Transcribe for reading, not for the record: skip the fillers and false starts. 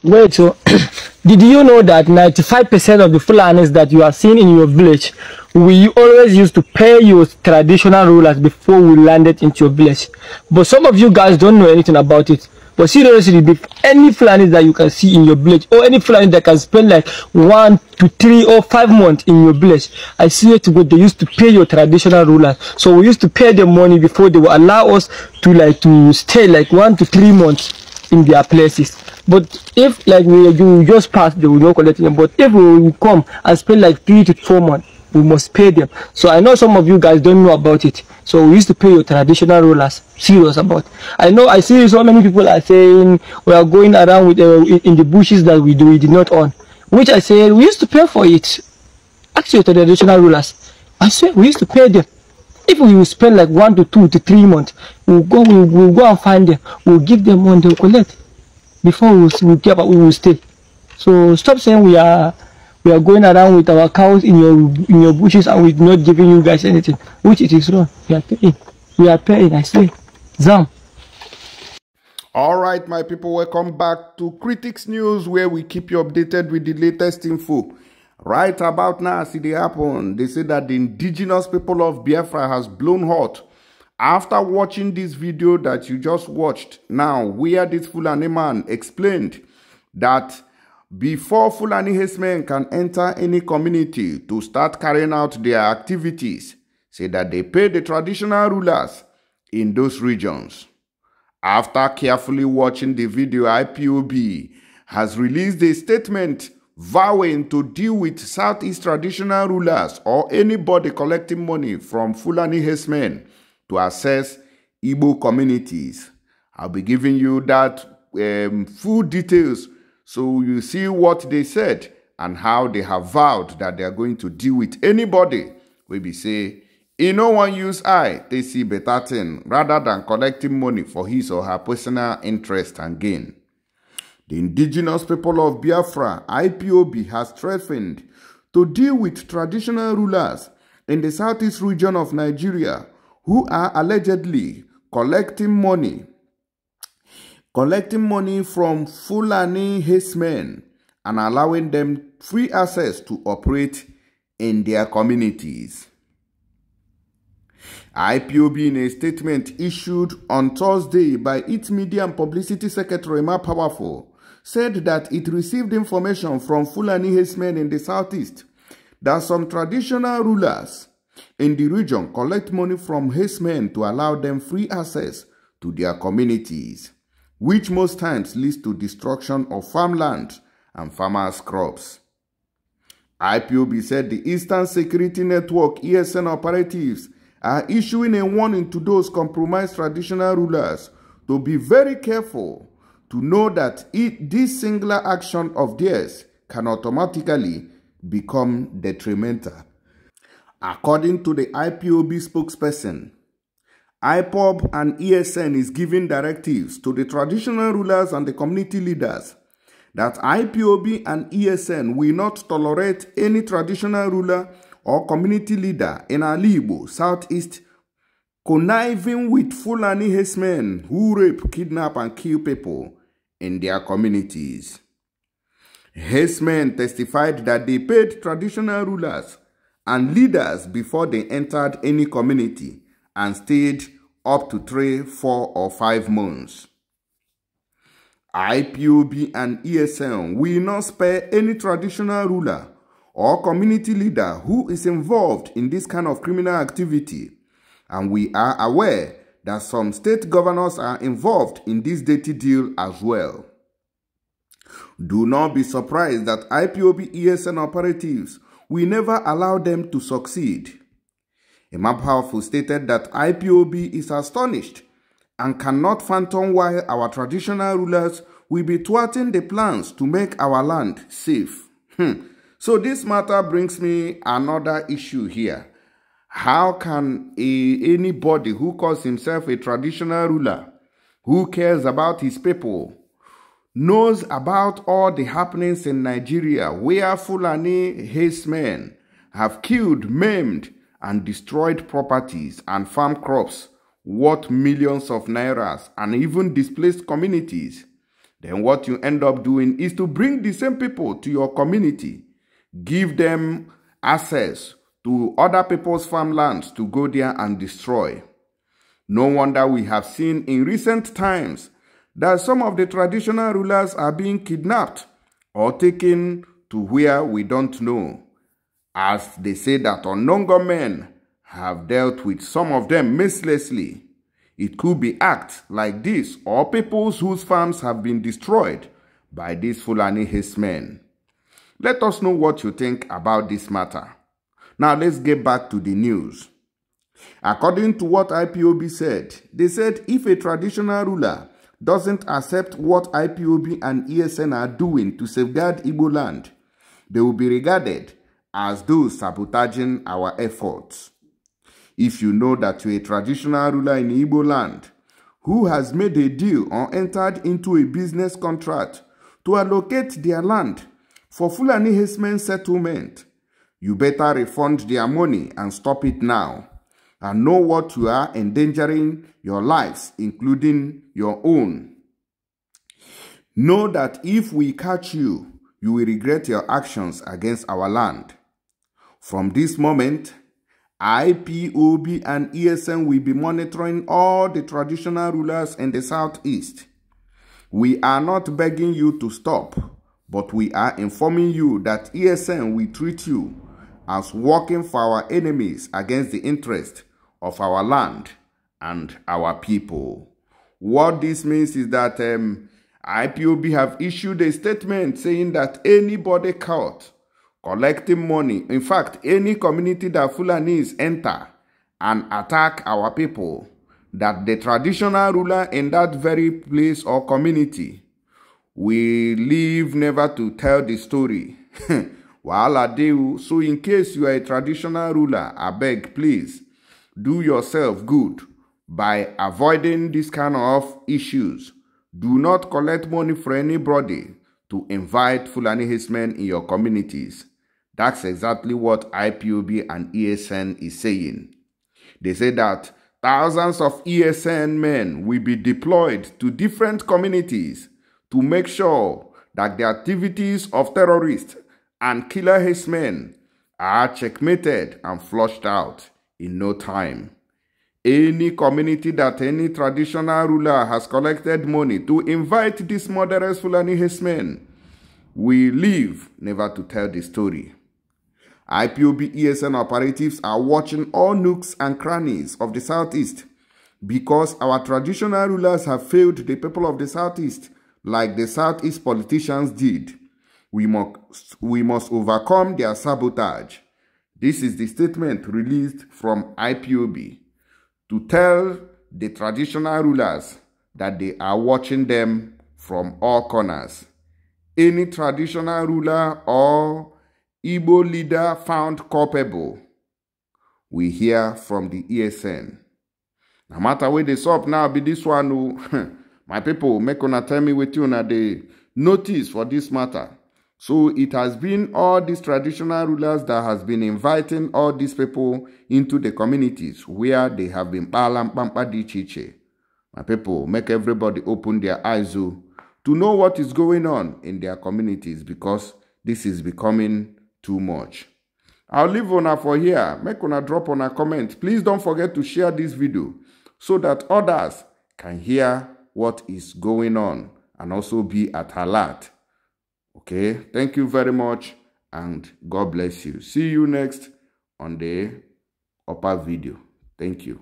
Wait, so did you know that 95% of the Fulanis that you are seeing in your village, we always used to pay your traditional rulers before we landed into your village? But some of you guys don't know anything about it. But seriously, any Fulanis that you can see in your village, or any Fulani that can spend like 1 to 3 or 5 months in your village, I swear to God, they used to pay your traditional rulers. So we used to pay them money before they would allow us to stay like 1 to 3 months in their places. But if like we just pass, they will not collect them. But if we come and spend like 3 to 4 months, we must pay them. So I know some of you guys don't know about it. So we used to pay your traditional rulers. Serious about. I see so many people are saying we are going around with in the bushes that we did not own. Which I say we used to pay for it. Ask your traditional rulers. I swear we used to pay them. If we will spend like 1 to 2 to 3 months, we'll go and find them. We'll give them money, they'll collect. Before we will stay. So stop saying we are going around with our cows in your bushes and we're not giving you guys anything, which it is wrong. We are paying, I say. Zam. All right, my people, welcome back to Critics News, where we keep you updated with the latest info. Right about now, see they happen. They say that the indigenous people of Biafra has blown hot after watching this video that you just watched now, where this Fulani man explained that before Fulani herdsmen can enter any community to start carrying out their activities, say that they pay the traditional rulers in those regions. After carefully watching the video, IPOB has released a statement vowing to deal with Southeast traditional rulers or anybody collecting money from Fulani herdsmen to assess Igbo communities. I'll be giving you that full details so you see what they said and how they have vowed that they are going to deal with anybody. We be say, no one use eye, they see better thing rather than collecting money for his or her personal interest and gain. The indigenous people of Biafra, IPOB, has threatened to deal with traditional rulers in the southeast region of Nigeria who are allegedly collecting money from Fulani herdsmen and allowing them free access to operate in their communities. IPOB, in a statement issued on Thursday by its Media and Publicity Secretary, Ma Powerful, said that it received information from Fulani herdsmen in the southeast that some traditional rulers in the region collect money from herdsmen to allow them free access to their communities, which most times leads to destruction of farmland and farmers' crops. IPOB said the Eastern Security Network ESN operatives are issuing a warning to those compromised traditional rulers to be very careful, to know that this singular action of theirs can automatically become detrimental. According to the IPOB spokesperson, IPOB and ESN is giving directives to the traditional rulers and the community leaders that IPOB and ESN will not tolerate any traditional ruler or community leader in Igbo, Southeast, conniving with Fulani herdsmen who rape, kidnap, and kill people in their communities. Herdsmen testified that they paid traditional rulers and leaders before they entered any community and stayed up to 3, 4, or 5 months. IPOB and ESN will not spare any traditional ruler or community leader who is involved in this kind of criminal activity, and we are aware that some state governors are involved in this dirty deal as well. Do not be surprised that IPOB ESN operatives will never allow them to succeed. Imam Powerful stated that IPOB is astonished and cannot fathom why our traditional rulers will be thwarting the plans to make our land safe. So this matter brings me another issue here. How can anybody who calls himself a traditional ruler, who cares about his people, knows about all the happenings in Nigeria where Fulani herdsmen have killed, maimed, and destroyed properties and farm crops worth millions of nairas and even displaced communities, then what you end up doing is to bring the same people to your community, give them access to other people's farmlands to go there and destroy. No wonder we have seen in recent times that some of the traditional rulers are being kidnapped or taken to where we don't know, as they say that unknown gunmen have dealt with some of them mercilessly. It could be acts like this or peoples whose farms have been destroyed by these Fulani herdsmen. Let us know what you think about this matter. Now let's get back to the news. According to what IPOB said, they said if a traditional ruler doesn't accept what IPOB and ESN are doing to safeguard Igbo land, they will be regarded as those sabotaging our efforts. If you know that you're a traditional ruler in Igbo land who has made a deal or entered into a business contract to allocate their land for Fulani herdsmen settlement, you better refund their money and stop it now, and know what you are endangering your lives, including your own. Know that if we catch you, you will regret your actions against our land. From this moment, IPOB and ESN will be monitoring all the traditional rulers in the southeast. We are not begging you to stop, but we are informing you that ESN will treat you as working for our enemies against the interest of our land and our people. What this means is that IPOB have issued a statement saying that anybody caught collecting money, in fact, any community that Fulanis enter and attack our people, that the traditional ruler in that very place or community will live never to tell the story. Wahala dey. So in case you are a traditional ruler, I beg, please, do yourself good by avoiding this kind of issues. Do not collect money for anybody to invite Fulani herdsmen in your communities. That's exactly what IPOB and ESN is saying. They say that thousands of ESN men will be deployed to different communities to make sure that the activities of terrorists and killer herdsmen are checkmated and flushed out in no time. Any community that any traditional ruler has collected money to invite these murderous Fulani herdsmen will live never to tell the story. IPOB ESN operatives are watching all nooks and crannies of the Southeast because our traditional rulers have failed the people of the Southeast like the Southeast politicians did. We must overcome their sabotage. This is the statement released from IPOB to tell the traditional rulers that they are watching them from all corners. Any traditional ruler or Igbo leader found culpable, we hear from the ESN. No matter where they sup now, be this one. My people, make una tell me with you na the notice for this matter. So it has been all these traditional rulers that has been inviting all these people into the communities where they have been palam pampa di chiche. My people, make everybody open their eyes to know what is going on in their communities, because this is becoming too much. I'll leave una for here. Make una drop on a comment. Please don't forget to share this video so that others can hear what is going on and also be at alert. Okay, thank you very much and God bless you. See you next on the upper video. Thank you.